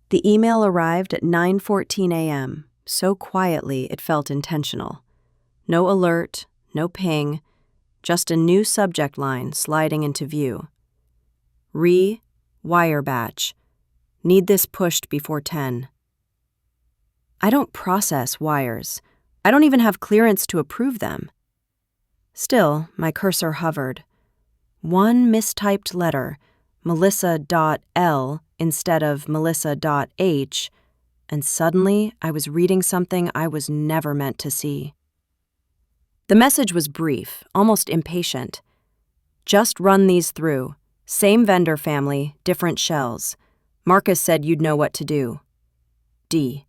The email arrived at 9:14 a.m., so quietly it felt intentional. No alert, no ping, just a new subject line sliding into view. Wire batch. Need this pushed before 10. I don't process wires. I don't even have clearance to approve them. Still, my cursor hovered. One mistyped letter, Melissa.L instead of Melissa.H, and suddenly I was reading something I was never meant to see. The message was brief, almost impatient. Just run these through. Same vendor family, different shells. Marcus said you'd know what to do. D.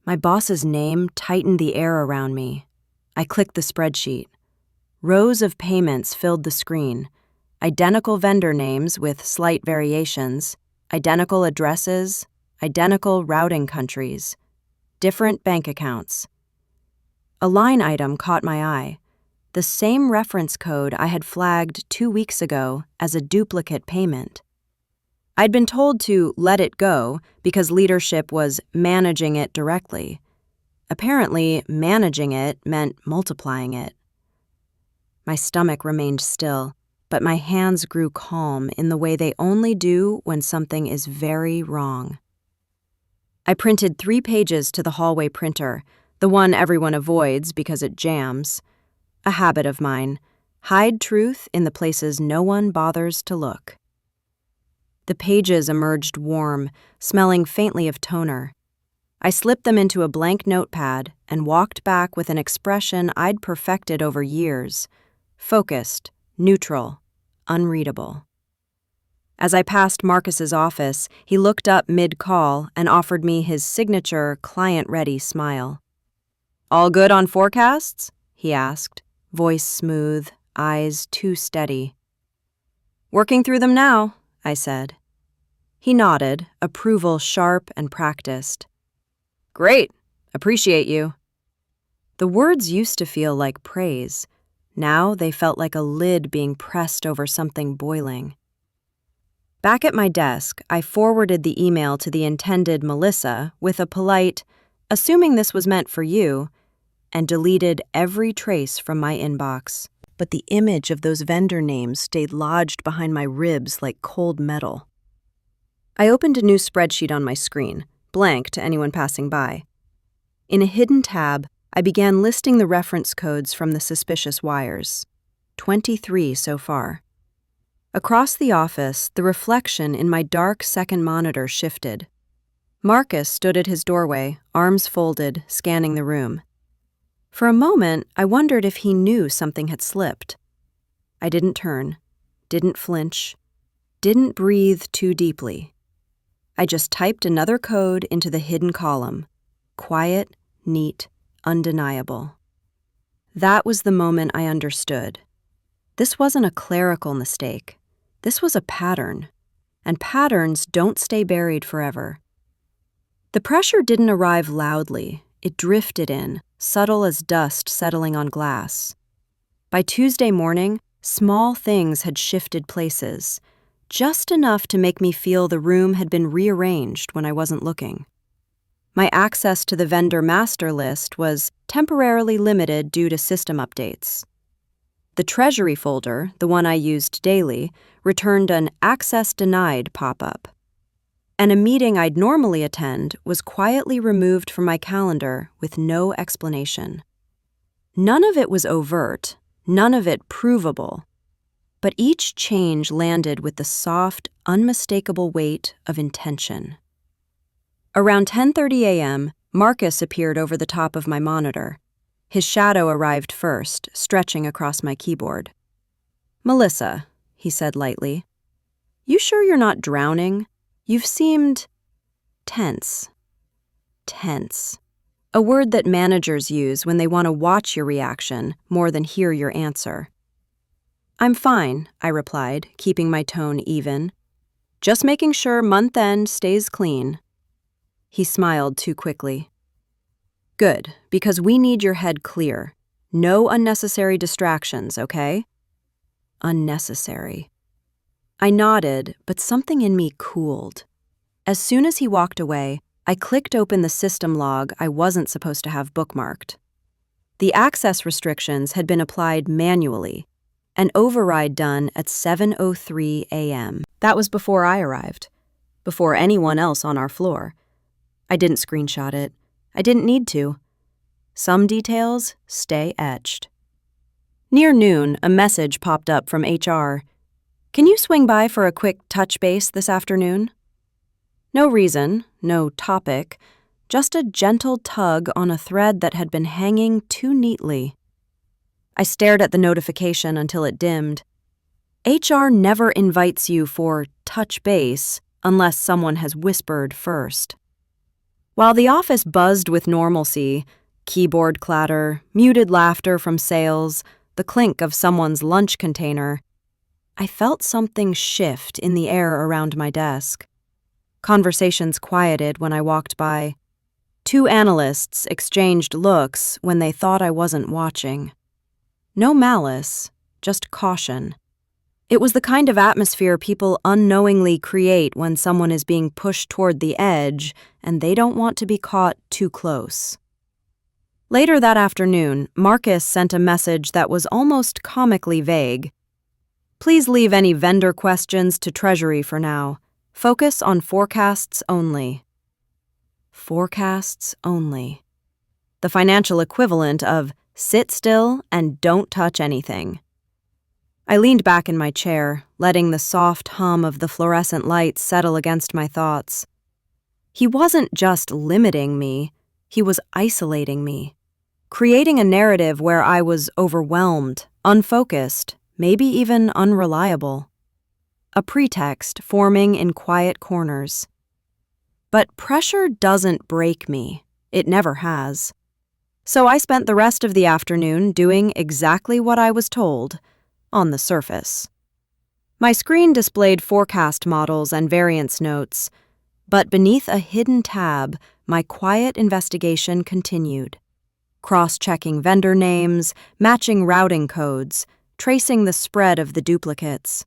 My boss's name tightened the air around me. I clicked the spreadsheet. Rows of payments filled the screen. Identical vendor names with slight variations, identical addresses, identical routing countries, different bank accounts. A line item caught my eye. The same reference code I had flagged 2 weeks ago as a duplicate payment. I'd been told to let it go because leadership was managing it directly. Apparently, managing it meant multiplying it. My stomach remained still, but my hands grew calm in the way they only do when something is very wrong. I printed 3 pages to the hallway printer, the one everyone avoids because it jams. A habit of mine. Hide truth in the places no one bothers to look. The pages emerged warm, smelling faintly of toner. I slipped them into a blank notepad and walked back with an expression I'd perfected over years. Focused, neutral, unreadable. As I passed Marcus's office, he looked up mid-call and offered me his signature, client-ready smile. "All good on forecasts?" he asked, voice smooth, eyes too steady. "Working through them now," I said. He nodded, approval sharp and practiced. "Great. Appreciate you." The words used to feel like praise. Now they felt like a lid being pressed over something boiling. Back at my desk, I forwarded the email to the intended Melissa with a polite, "Assuming this was meant for you," and deleted every trace from my inbox. But the image of those vendor names stayed lodged behind my ribs like cold metal. I opened a new spreadsheet on my screen, blank to anyone passing by. In a hidden tab, I began listing the reference codes from the suspicious wires. 23 so far. Across the office, the reflection in my dark second monitor shifted. Marcus stood at his doorway, arms folded, scanning the room. For a moment, I wondered if he knew something had slipped. I didn't turn, didn't flinch, didn't breathe too deeply. I just typed another code into the hidden column. Quiet, neat, undeniable. That was the moment I understood. This wasn't a clerical mistake. This was a pattern. And patterns don't stay buried forever. The pressure didn't arrive loudly. It drifted in, subtle as dust settling on glass. By Tuesday morning, small things had shifted places, just enough to make me feel the room had been rearranged when I wasn't looking. My access to the vendor master list was temporarily limited due to system updates. The Treasury folder, the one I used daily, returned an "Access Denied" pop-up. And a meeting I'd normally attend was quietly removed from my calendar with no explanation. None of it was overt, none of it provable, but each change landed with the soft, unmistakable weight of intention. Around 10:30 a.m., Marcus appeared over the top of my monitor. His shadow arrived first, stretching across my keyboard. "Melissa," he said lightly, "you sure you're not drowning? You've seemed tense." Tense. A word that managers use when they want to watch your reaction more than hear your answer. "I'm fine," I replied, keeping my tone even. "Just making sure month end stays clean." He smiled too quickly. "Good, because we need your head clear. No unnecessary distractions, okay?" Unnecessary. I nodded, but something in me cooled. As soon as he walked away, I clicked open the system log I wasn't supposed to have bookmarked. The access restrictions had been applied manually, an override done at 7:03 a.m. That was before I arrived, before anyone else on our floor. I didn't screenshot it. I didn't need to. Some details stay etched. Near noon, a message popped up from HR. "Can you swing by for a quick touch base this afternoon?" No reason, no topic, just a gentle tug on a thread that had been hanging too neatly. I stared at the notification until it dimmed. HR never invites you for touch base unless someone has whispered first. While the office buzzed with normalcy, keyboard clatter, muted laughter from sales, the clink of someone's lunch container, I felt something shift in the air around my desk. Conversations quieted when I walked by. Two analysts exchanged looks when they thought I wasn't watching. No malice, just caution. It was the kind of atmosphere people unknowingly create when someone is being pushed toward the edge and they don't want to be caught too close. Later that afternoon, Marcus sent a message that was almost comically vague. "Please leave any vendor questions to Treasury for now. Focus on forecasts only." Forecasts only. The financial equivalent of sit still and don't touch anything. I leaned back in my chair, letting the soft hum of the fluorescent lights settle against my thoughts. He wasn't just limiting me, he was isolating me, creating a narrative where I was overwhelmed, unfocused, maybe even unreliable. A pretext forming in quiet corners. But pressure doesn't break me. It never has. So I spent the rest of the afternoon doing exactly what I was told, on the surface. My screen displayed forecast models and variance notes, but beneath a hidden tab, my quiet investigation continued. Cross-checking vendor names, matching routing codes, tracing the spread of the duplicates.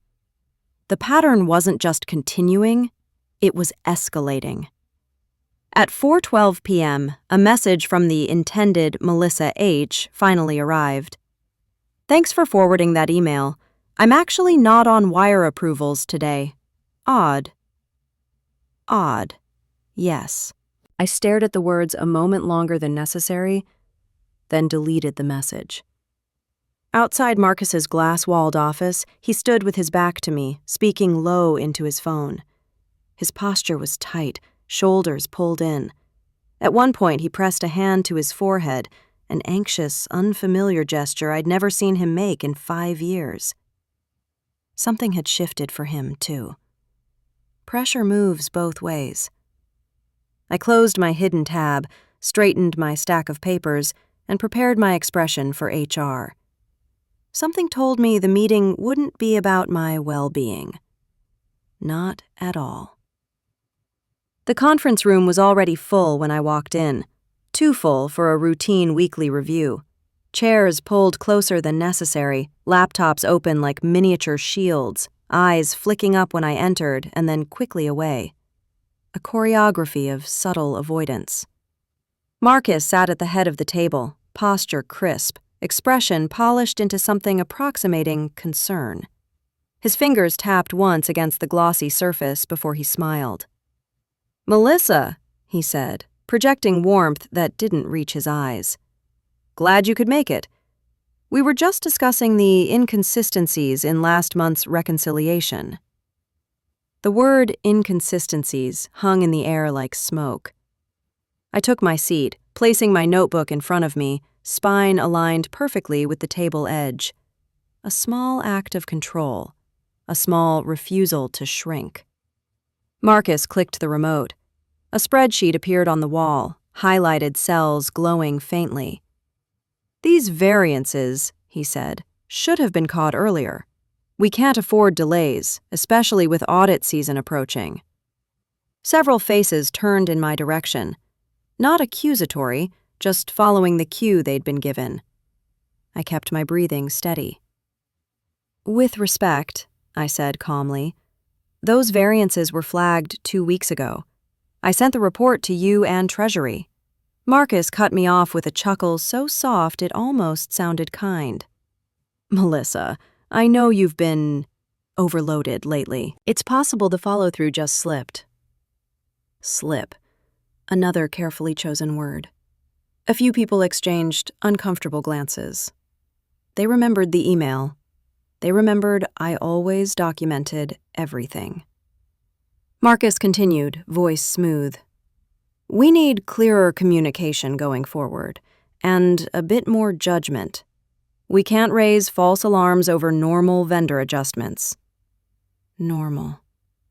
The pattern wasn't just continuing, it was escalating. At 4:12 p.m., a message from the intended Melissa H. finally arrived. "Thanks for forwarding that email. I'm actually not on wire approvals today. Odd." Odd. Yes. I stared at the words a moment longer than necessary, then deleted the message. Outside Marcus's glass-walled office, he stood with his back to me, speaking low into his phone. His posture was tight, shoulders pulled in. At one point, he pressed a hand to his forehead, an anxious, unfamiliar gesture I'd never seen him make in 5 years. Something had shifted for him, too. Pressure moves both ways. I closed my hidden tab, straightened my stack of papers, and prepared my expression for HR. Something told me the meeting wouldn't be about my well-being. Not at all. The conference room was already full when I walked in, too full for a routine weekly review. Chairs pulled closer than necessary, laptops open like miniature shields, eyes flicking up when I entered and then quickly away. A choreography of subtle avoidance. Marcus sat at the head of the table, posture crisp, expression polished into something approximating concern. His fingers tapped once against the glossy surface before he smiled. "Melissa," he said, projecting warmth that didn't reach his eyes. "Glad you could make it. We were just discussing the inconsistencies in last month's reconciliation." The word inconsistencies hung in the air like smoke. I took my seat, placing my notebook in front of me, spine aligned perfectly with the table edge. A small act of control, a small refusal to shrink. Marcus clicked the remote. A spreadsheet appeared on the wall, highlighted cells glowing faintly. "These variances," he said, "should have been caught earlier. We can't afford delays, especially with audit season approaching." Several faces turned in my direction. Not accusatory, just following the cue they'd been given. I kept my breathing steady. "With respect," I said calmly, "those variances were flagged 2 weeks ago. I sent the report to you and Treasury." Marcus cut me off with a chuckle so soft it almost sounded kind. "Melissa, I know you've been overloaded lately. It's possible the follow-through just slipped." Slip. Another carefully chosen word. A few people exchanged uncomfortable glances. They remembered the email. They remembered I always documented everything. Marcus continued, voice smooth. "We need clearer communication going forward, and a bit more judgment. We can't raise false alarms over normal vendor adjustments." Normal.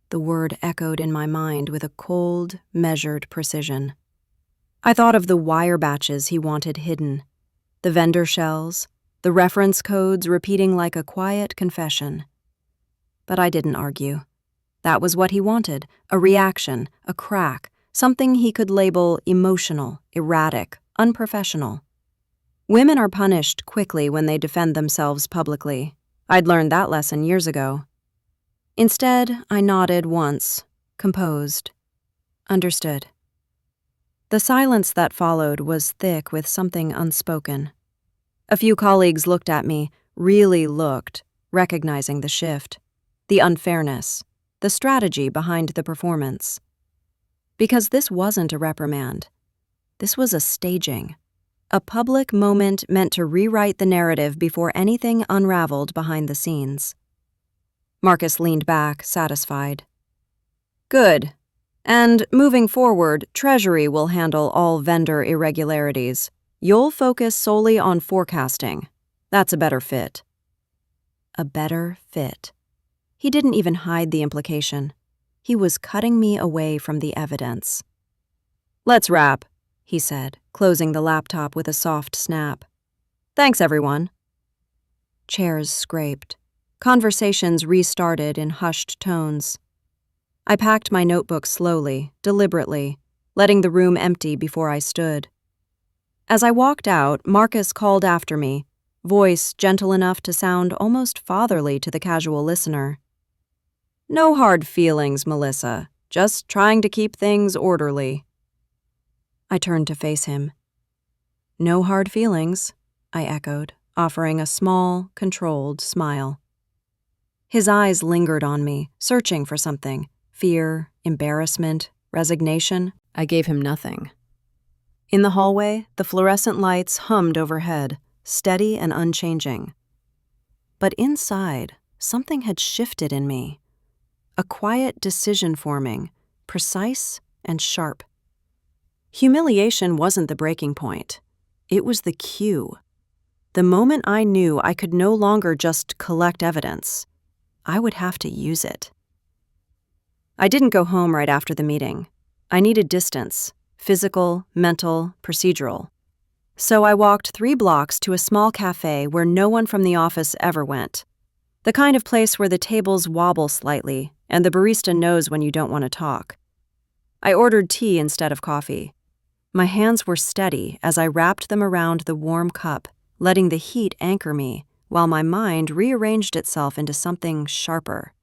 The word echoed in my mind with a cold, measured precision. I thought of the wire batches he wanted hidden, the vendor shells, the reference codes repeating like a quiet confession. But I didn't argue. That was what he wanted, a reaction, a crack, something he could label emotional, erratic, unprofessional. Women are punished quickly when they defend themselves publicly. I'd learned that lesson years ago. Instead, I nodded once, composed. Understood. The silence that followed was thick with something unspoken. A few colleagues looked at me, really looked, recognizing the shift, the unfairness, the strategy behind the performance. Because this wasn't a reprimand. This was a staging. A public moment meant to rewrite the narrative before anything unraveled behind the scenes. Marcus leaned back, satisfied. "Good. And moving forward, Treasury will handle all vendor irregularities. You'll focus solely on forecasting. That's a better fit." A better fit. He didn't even hide the implication. He was cutting me away from the evidence. "Let's wrap," he said, closing the laptop with a soft snap. "Thanks, everyone." Chairs scraped. Conversations restarted in hushed tones. I packed my notebook slowly, deliberately, letting the room empty before I stood. As I walked out, Marcus called after me, voice gentle enough to sound almost fatherly to the casual listener. "No hard feelings, Melissa. Just trying to keep things orderly." I turned to face him. "No hard feelings," I echoed, offering a small, controlled smile. His eyes lingered on me, searching for something. Fear, embarrassment, resignation. I gave him nothing. In the hallway, the fluorescent lights hummed overhead, steady and unchanging. But inside, something had shifted in me. A quiet decision forming, precise and sharp. Humiliation wasn't the breaking point. It was the cue. The moment I knew I could no longer just collect evidence. I would have to use it. I didn't go home right after the meeting. I needed distance, physical, mental, procedural. So I walked 3 blocks to a small cafe where no one from the office ever went. The kind of place where the tables wobble slightly and the barista knows when you don't want to talk. I ordered tea instead of coffee. My hands were steady as I wrapped them around the warm cup, letting the heat anchor me, while my mind rearranged itself into something sharper.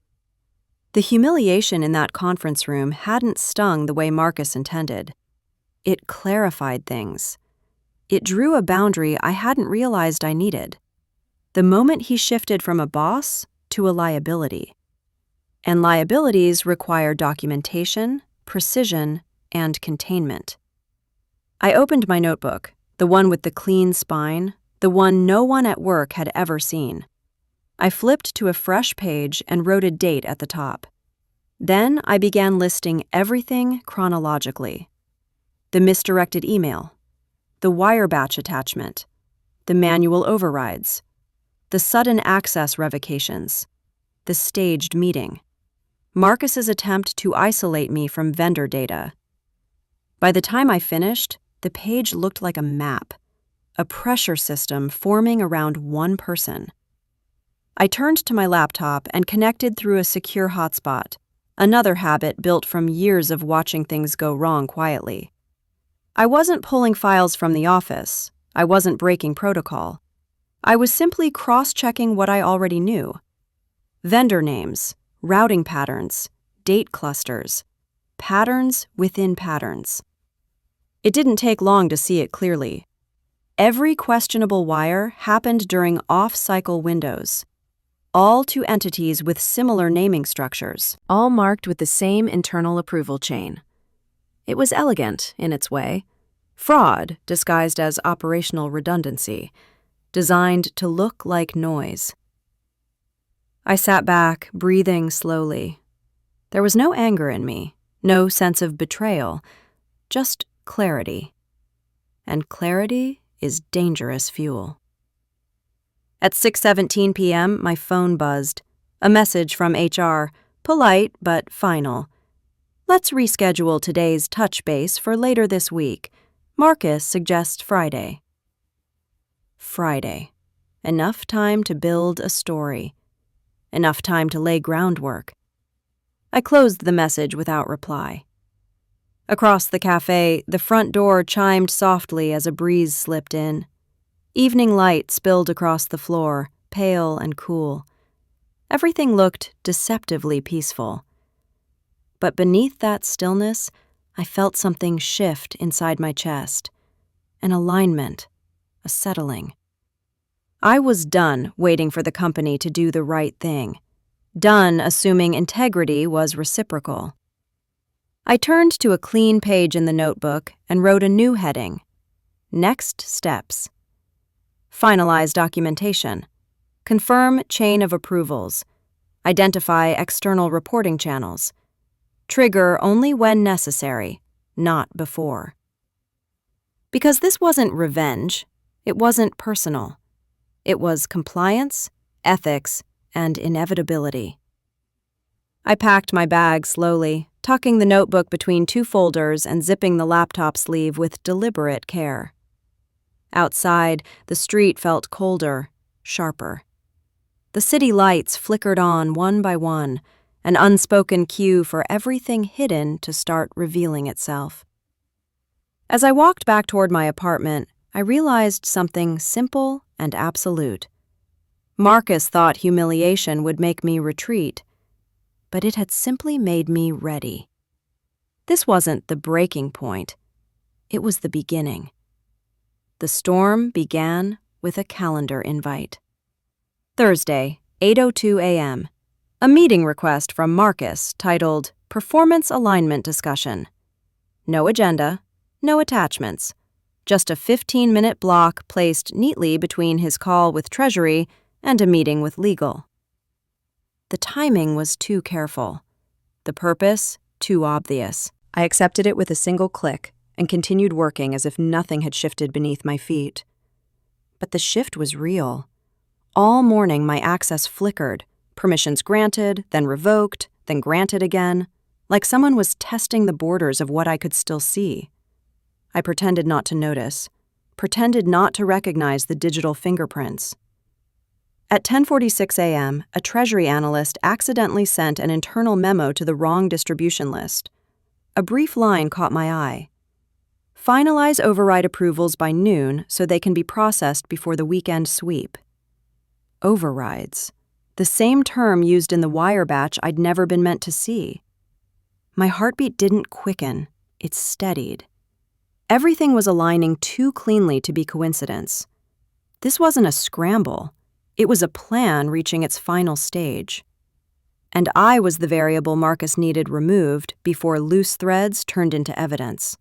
The humiliation in that conference room hadn't stung the way Marcus intended. It clarified things. It drew a boundary I hadn't realized I needed. The moment he shifted from a boss to a liability. And liabilities require documentation, precision, and containment. I opened my notebook, the one with the clean spine, the one no one at work had ever seen. I flipped to a fresh page and wrote a date at the top. Then I began listing everything chronologically. The misdirected email, the wire batch attachment, the manual overrides, the sudden access revocations, the staged meeting, Marcus's attempt to isolate me from vendor data. By the time I finished, the page looked like a map, a pressure system forming around one person. I turned to my laptop and connected through a secure hotspot, another habit built from years of watching things go wrong quietly. I wasn't pulling files from the office. I wasn't breaking protocol. I was simply cross-checking what I already knew. Vendor names, routing patterns, date clusters. patterns within patterns. It didn't take long to see it clearly. Every questionable wire happened during off-cycle windows. All two entities with similar naming structures, all marked with the same internal approval chain. It was elegant in its way, fraud disguised as operational redundancy, designed to look like noise. I sat back, breathing slowly. There was no anger in me, no sense of betrayal, just clarity. And clarity is dangerous fuel. At 6:17 p.m., my phone buzzed. A message from HR, polite but final. Let's reschedule today's touch base for later this week. Marcus suggests Friday. Friday. Enough time to build a story. Enough time to lay groundwork. I closed the message without reply. Across the cafe, the front door chimed softly as a breeze slipped in. Evening light spilled across the floor, pale and cool. Everything looked deceptively peaceful. But beneath that stillness, I felt something shift inside my chest. An alignment, a settling. I was done waiting for the company to do the right thing. Done assuming integrity was reciprocal. I turned to a clean page in the notebook and wrote a new heading. Next steps. Finalize documentation. Confirm chain of approvals. Identify external reporting channels. Trigger only when necessary, not before. Because this wasn't revenge, it wasn't personal. It was compliance, ethics, and inevitability. I packed my bag slowly, tucking the notebook between two folders and zipping the laptop sleeve with deliberate care. Outside, the street felt colder, sharper. The city lights flickered on one by one, an unspoken cue for everything hidden to start revealing itself. As I walked back toward my apartment, I realized something simple and absolute. Marcus thought humiliation would make me retreat, but it had simply made me ready. This wasn't the breaking point. It was the beginning. The storm began with a calendar invite. Thursday, 8:02 a.m. A meeting request from Marcus titled Performance Alignment Discussion. No agenda, no attachments. Just a 15-minute block placed neatly between his call with Treasury and a meeting with legal. The timing was too careful. The purpose, too obvious. I accepted it with a single click and continued working as if nothing had shifted beneath my feet. But the shift was real. All morning my access flickered, permissions granted, then revoked, then granted again, like someone was testing the borders of what I could still see. I pretended not to notice, pretended not to recognize the digital fingerprints. At 10:46 a.m., a Treasury analyst accidentally sent an internal memo to the wrong distribution list. A brief line caught my eye. Finalize override approvals by noon so they can be processed before the weekend sweep. Overrides. The same term used in the wire batch I'd never been meant to see. My heartbeat didn't quicken, it steadied. Everything was aligning too cleanly to be coincidence. This wasn't a scramble. It was a plan reaching its final stage. And I was the variable Marcus needed removed before loose threads turned into evidence.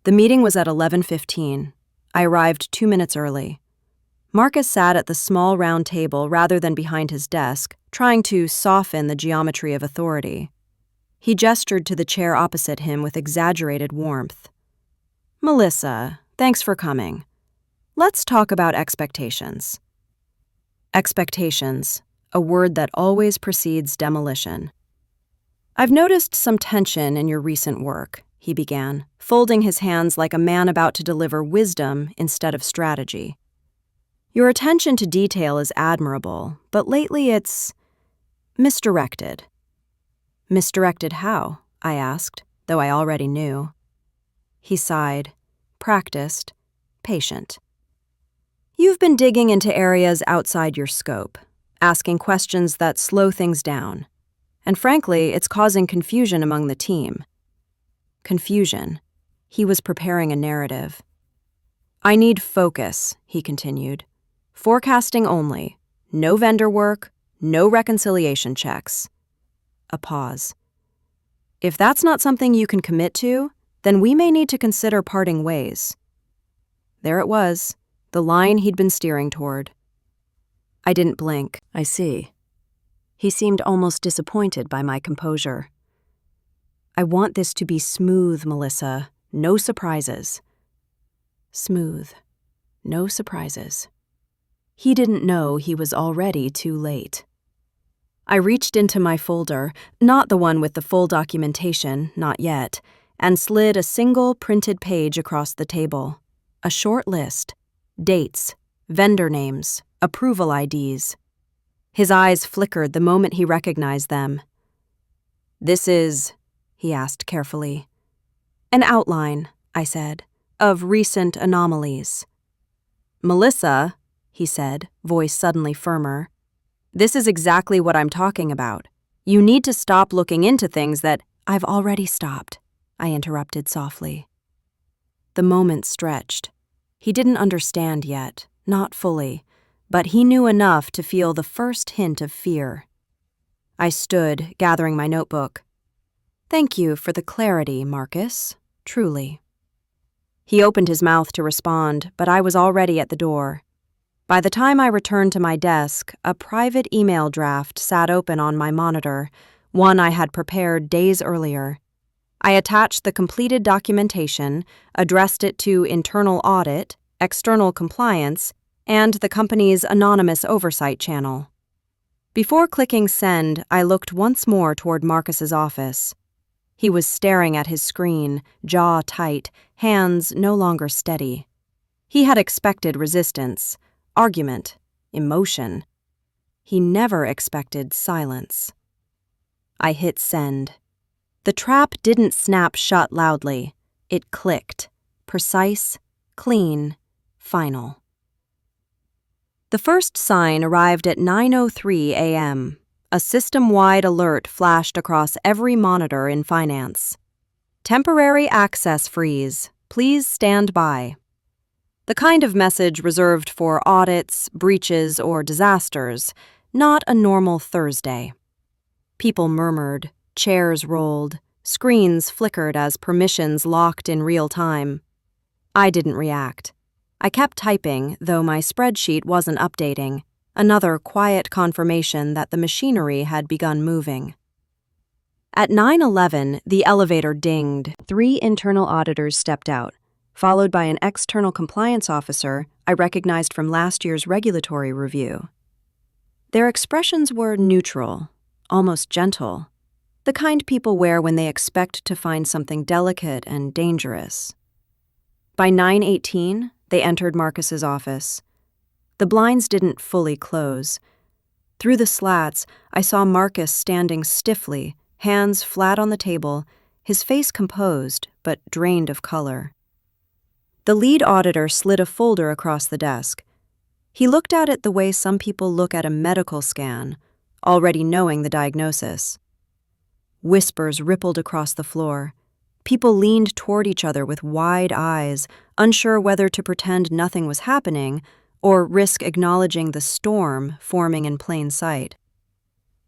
The meeting was at 11:15. I arrived 2 minutes early. Marcus sat at the small round table rather than behind his desk, trying to soften the geometry of authority. He gestured to the chair opposite him with exaggerated warmth. "Melissa, thanks for coming. Let's talk about expectations." Expectations, a word that always precedes demolition. "I've noticed some tension in your recent work," he began, folding his hands like a man about to deliver wisdom instead of strategy. "Your attention to detail is admirable, but lately it's misdirected." "Misdirected how?" I asked, though I already knew. He sighed, practiced, patient. "You've been digging into areas outside your scope, asking questions that slow things down. And frankly, it's causing confusion among the team. Confusion. He was preparing a narrative. I need focus, he continued. Forecasting only. No vendor work, no reconciliation checks. A pause. If that's not something you can commit to, then we may need to consider parting ways. There it was, the line he'd been steering toward. I didn't blink. I see. He seemed almost disappointed by my composure. I want this to be smooth, Melissa. No surprises. Smooth. No surprises. He didn't know he was already too late. I reached into my folder, not the one with the full documentation, not yet, and slid a single printed page across the table. A short list. Dates, vendor names, approval IDs. His eyes flickered the moment he recognized them. This is, he asked carefully. An outline, I said, of recent anomalies. Melissa, he said, voice suddenly firmer, this is exactly what I'm talking about. You need to stop looking into things that I've already stopped, I interrupted softly. The moment stretched. He didn't understand yet, not fully, but he knew enough to feel the first hint of fear. I stood, gathering my notebook. Thank you for the clarity, Marcus, truly. He opened his mouth to respond, but I was already at the door. By the time I returned to my desk, a private email draft sat open on my monitor, one I had prepared days earlier. I attached the completed documentation, addressed it to internal audit, external compliance, and the company's anonymous oversight channel. Before clicking send, I looked once more toward Marcus's office. He was staring at his screen, jaw tight, hands no longer steady. He had expected resistance, argument, emotion. He never expected silence. I hit send. The trap didn't snap shut loudly. It clicked. Precise, clean, final. The first sign arrived at 9:03 a.m. A system-wide alert flashed across every monitor in finance. Temporary access freeze. Please stand by. The kind of message reserved for audits, breaches, or disasters, not a normal Thursday. People murmured, chairs rolled, screens flickered as permissions locked in real time. I didn't react. I kept typing, though my spreadsheet wasn't updating, another quiet confirmation that the machinery had begun moving. At 9:11, the elevator dinged. 3 internal auditors stepped out, followed by an external compliance officer I recognized from last year's regulatory review. Their expressions were neutral, almost gentle, the kind people wear when they expect to find something delicate and dangerous. By 9:18, they entered Marcus's office. The blinds didn't fully close. Through the slats, I saw Marcus standing stiffly, hands flat on the table, his face composed but drained of color. The lead auditor slid a folder across the desk. He looked at it the way some people look at a medical scan, already knowing the diagnosis. Whispers rippled across the floor. People leaned toward each other with wide eyes, unsure whether to pretend nothing was happening or risk acknowledging the storm forming in plain sight.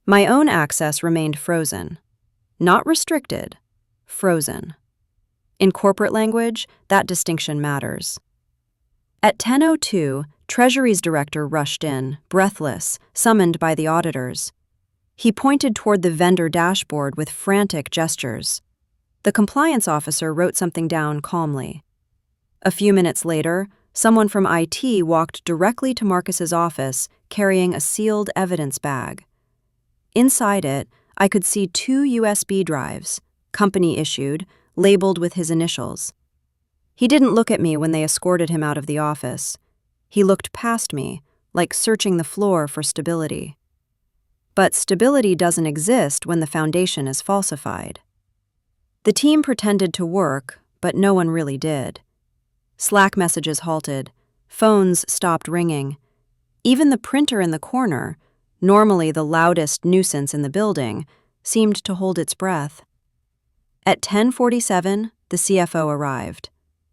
My own access remained frozen. Not restricted, frozen. In corporate language, that distinction matters. At 10:02, Treasury's director rushed in, breathless, summoned by the auditors. He pointed toward the vendor dashboard with frantic gestures. The compliance officer wrote something down calmly. A few minutes later, someone from IT walked directly to Marcus's office carrying a sealed evidence bag. Inside it, I could see 2 USB drives, company-issued, labeled with his initials. He didn't look at me when they escorted him out of the office. He looked past me, like searching the floor for stability. But stability doesn't exist when the foundation is falsified. The team pretended to work, but no one really did. Slack messages halted. Phones stopped ringing. Even the printer in the corner, normally the loudest nuisance in the building, seemed to hold its breath. At 10:47, the CFO arrived,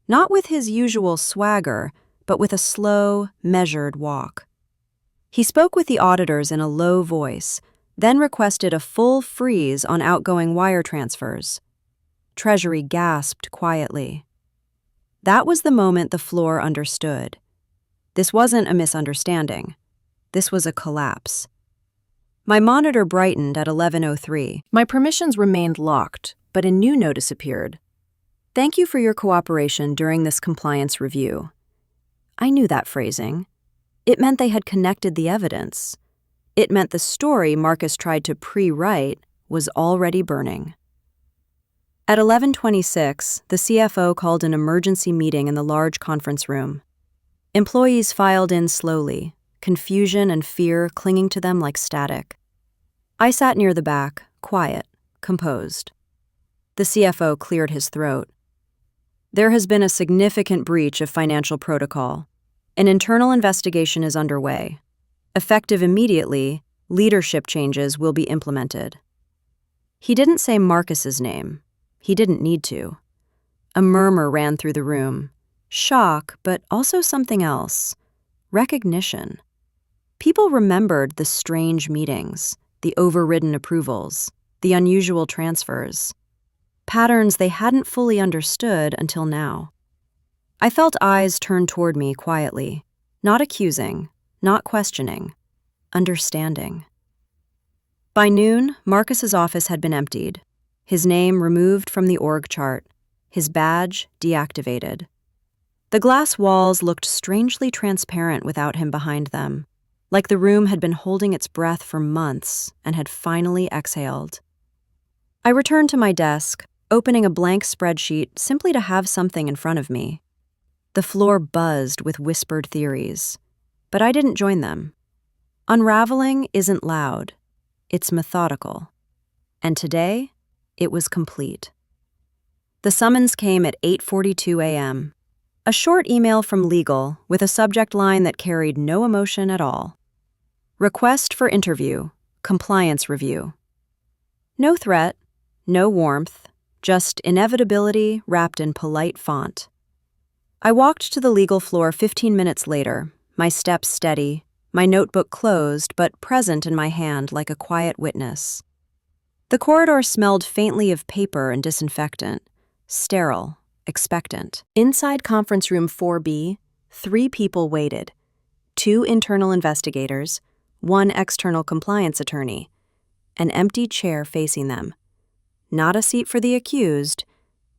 not with his usual swagger, but with a slow, measured walk. He spoke with the auditors in a low voice, then requested a full freeze on outgoing wire transfers. Treasury gasped quietly. That was the moment the floor understood. This wasn't a misunderstanding. This was a collapse. My monitor brightened at 11:03. My permissions remained locked, but a new notice appeared. Thank you for your cooperation during this compliance review. I knew that phrasing. It meant they had connected the evidence. It meant the story Marcus tried to pre-write was already burning. At 11:26, the CFO called an emergency meeting in the large conference room. Employees filed in slowly, confusion and fear clinging to them like static. I sat near the back, quiet, composed. The CFO cleared his throat. There has been a significant breach of financial protocol. An internal investigation is underway. Effective immediately, leadership changes will be implemented. He didn't say Marcus's name. He didn't need to. A murmur ran through the room. Shock, but also something else. Recognition. People remembered the strange meetings, the overridden approvals, the unusual transfers. Patterns they hadn't fully understood until now. I felt eyes turn toward me quietly, not accusing, not questioning, understanding. By noon, Marcus's office had been emptied, his name removed from the org chart, his badge deactivated. The glass walls looked strangely transparent without him behind them, like the room had been holding its breath for months and had finally exhaled. I returned to my desk, opening a blank spreadsheet simply to have something in front of me. The floor buzzed with whispered theories, but I didn't join them. Unraveling isn't loud, it's methodical. And today, it was complete. The summons came at 8:42 a.m. A short email from legal with a subject line that carried no emotion at all. Request for interview, compliance review. No threat, no warmth, just inevitability wrapped in polite font. I walked to the legal floor 15 minutes later, my steps steady, my notebook closed but present in my hand like a quiet witness. The corridor smelled faintly of paper and disinfectant, sterile, expectant. Inside conference room 4B, 3 people waited. 2 internal investigators, 1 external compliance attorney, an empty chair facing them. Not a seat for the accused,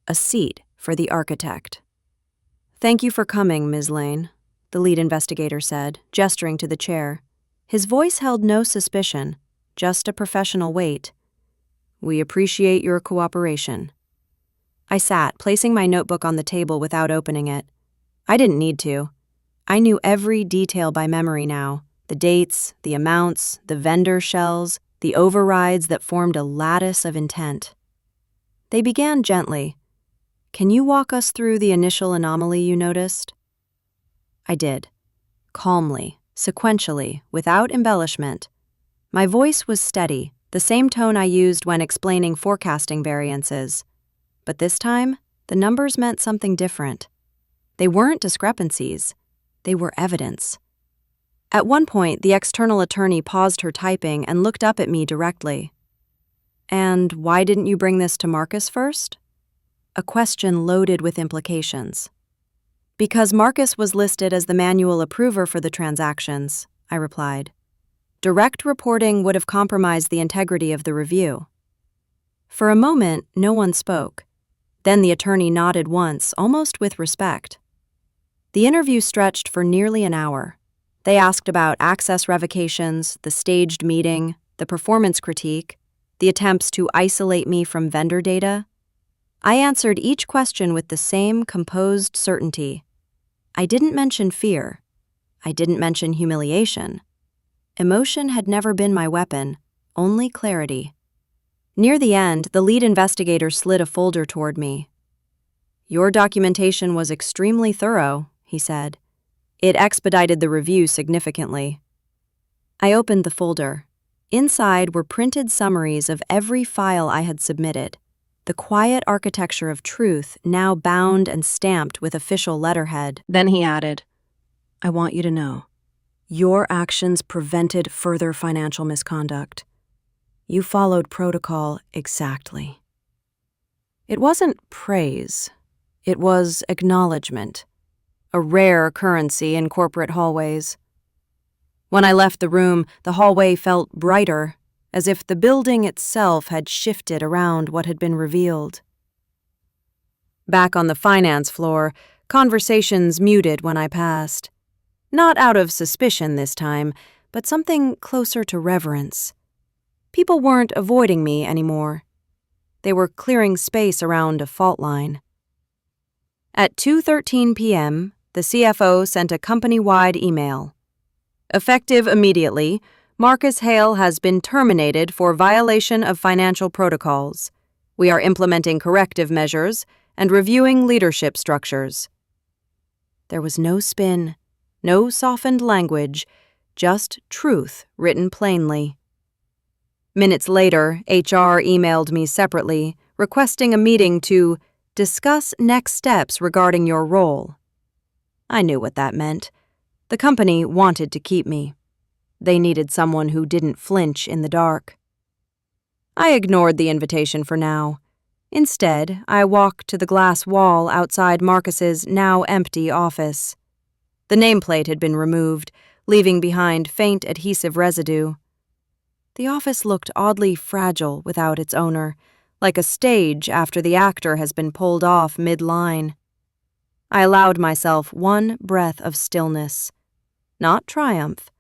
a seat for the architect. Thank you for coming, Ms. Lane, the lead investigator said, gesturing to the chair. His voice held no suspicion, just a professional weight. We appreciate your cooperation. I sat, placing my notebook on the table without opening it. I didn't need to. I knew every detail by memory now, the dates, the amounts, the vendor shells, the overrides that formed a lattice of intent. They began gently. Can you walk us through the initial anomaly you noticed? I did. Calmly, sequentially, without embellishment. My voice was steady, the same tone I used when explaining forecasting variances. But this time, the numbers meant something different. They weren't discrepancies. They were evidence. At one point, the external attorney paused her typing and looked up at me directly. And why didn't you bring this to Marcus first? A question loaded with implications. Because Marcus was listed as the manual approver for the transactions, I replied. Direct reporting would have compromised the integrity of the review. For a moment, no one spoke. Then the attorney nodded once, almost with respect. The interview stretched for nearly an hour. They asked about access revocations, the staged meeting, the performance critique, the attempts to isolate me from vendor data. I answered each question with the same composed certainty. I didn't mention fear. I didn't mention humiliation. Emotion had never been my weapon, only clarity. Near the end, the lead investigator slid a folder toward me. Your documentation was extremely thorough, he said. It expedited the review significantly. I opened the folder. Inside were printed summaries of every file I had submitted, the quiet architecture of truth now bound and stamped with official letterhead. Then he added, "I want you to know, your actions prevented further financial misconduct. You followed protocol exactly." It wasn't praise, it was acknowledgement, a rare currency in corporate hallways. When I left the room, the hallway felt brighter, as if the building itself had shifted around what had been revealed. Back on the finance floor, conversations muted when I passed. Not out of suspicion this time, but something closer to reverence. People weren't avoiding me anymore. They were clearing space around a fault line. At 2:13 p.m., the CFO sent a company-wide email. Effective immediately, Marcus Hale has been terminated for violation of financial protocols. We are implementing corrective measures and reviewing leadership structures. There was no spin, no softened language, just truth written plainly. Minutes later, HR emailed me separately, requesting a meeting to discuss next steps regarding your role. I knew what that meant. The company wanted to keep me. They needed someone who didn't flinch in the dark. I ignored the invitation for now. Instead, I walked to the glass wall outside Marcus's now empty office. The nameplate had been removed, leaving behind faint adhesive residue. The office looked oddly fragile without its owner, like a stage after the actor has been pulled off mid-line. I allowed myself one breath of stillness. Not triumph,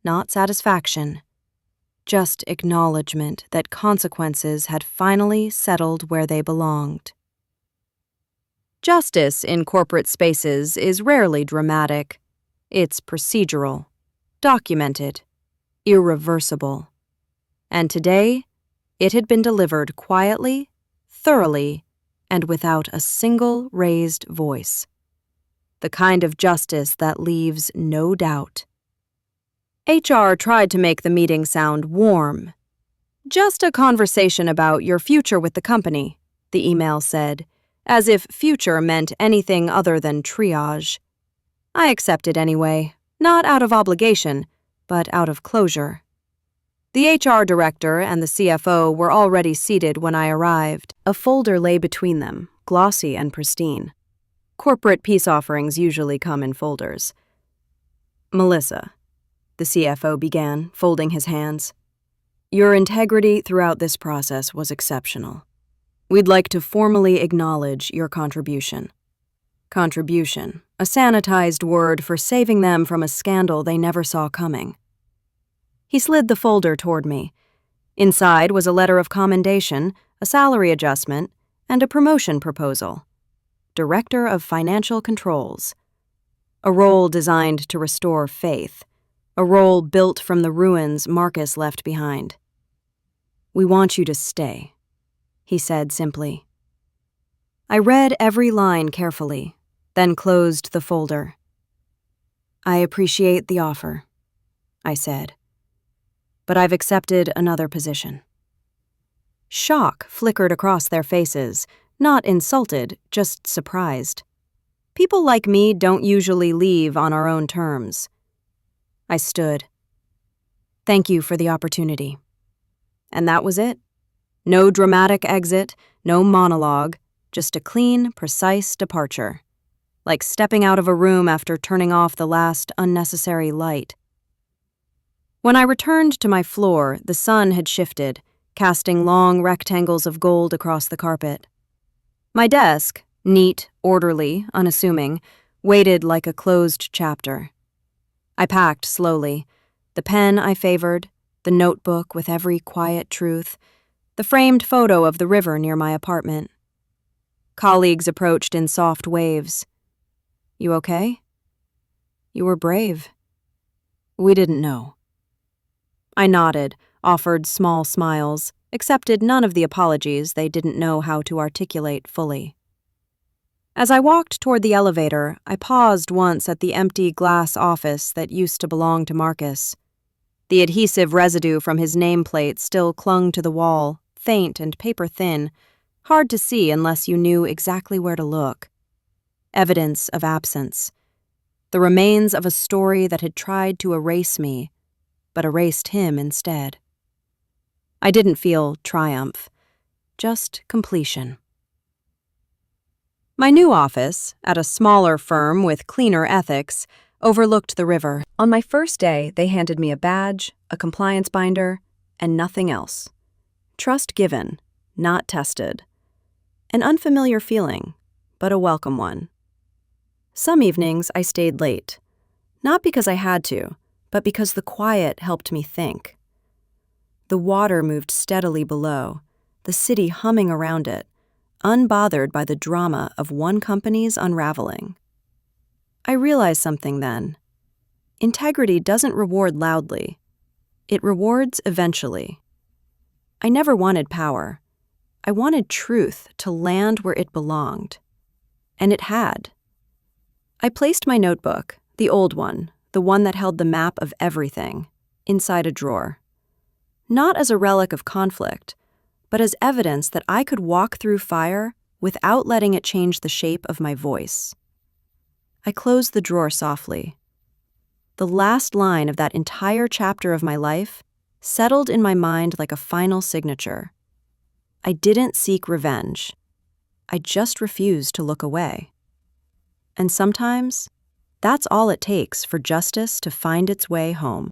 not satisfaction, just acknowledgement that consequences had finally settled where they belonged. Justice in corporate spaces is rarely dramatic. It's procedural, documented, irreversible. And today, it had been delivered quietly, thoroughly, and without a single raised voice. The kind of justice that leaves no doubt. HR tried to make the meeting sound warm. "Just a conversation about your future with the company," the email said, as if future meant anything other than triage. I accepted anyway, not out of obligation, but out of closure. The HR director and the CFO were already seated when I arrived. A folder lay between them, glossy and pristine. Corporate peace offerings usually come in folders. "Melissa," the CFO began, folding his hands, "your integrity throughout this process was exceptional. We'd like to formally acknowledge your contribution." Contribution, a sanitized word for saving them from a scandal they never saw coming. He slid the folder toward me. Inside was a letter of commendation, a salary adjustment, and a promotion proposal. Director of Financial Controls. A role designed to restore faith. A role built from the ruins Marcus left behind. "We want you to stay," he said simply. I read every line carefully, then closed the folder. "I appreciate the offer," I said, "but I've accepted another position." Shock flickered across their faces, not insulted, just surprised. People like me don't usually leave on our own terms. I stood. "Thank you for the opportunity." And that was it. No dramatic exit, no monologue, just a clean, precise departure. Like stepping out of a room after turning off the last unnecessary light. When I returned to my floor, the sun had shifted, casting long rectangles of gold across the carpet. My desk, neat, orderly, unassuming, waited like a closed chapter. I packed slowly, the pen I favored, the notebook with every quiet truth, the framed photo of the river near my apartment. Colleagues approached in soft waves. "You okay?" "You were brave." "We didn't know." I nodded, offered small smiles, accepted none of the apologies they didn't know how to articulate fully. As I walked toward the elevator, I paused once at the empty glass office that used to belong to Marcus. The adhesive residue from his nameplate still clung to the wall, faint and paper-thin, hard to see unless you knew exactly where to look. Evidence of absence. The remains of a story that had tried to erase me, but erased him instead. I didn't feel triumph, just completion. My new office, at a smaller firm with cleaner ethics, overlooked the river. On my first day, they handed me a badge, a compliance binder, and nothing else. Trust given, not tested. An unfamiliar feeling, but a welcome one. Some evenings I stayed late, not because I had to, but because the quiet helped me think. The water moved steadily below, the city humming around it, unbothered by the drama of one company's unraveling. I realized something then. Integrity doesn't reward loudly. It rewards eventually. I never wanted power. I wanted truth to land where it belonged. And it had. I placed my notebook, the old one, the one that held the map of everything, inside a drawer. Not as a relic of conflict, but as evidence that I could walk through fire without letting it change the shape of my voice. I closed the drawer softly. The last line of that entire chapter of my life settled in my mind like a final signature. I didn't seek revenge. I just refused to look away. And sometimes, that's all it takes for justice to find its way home.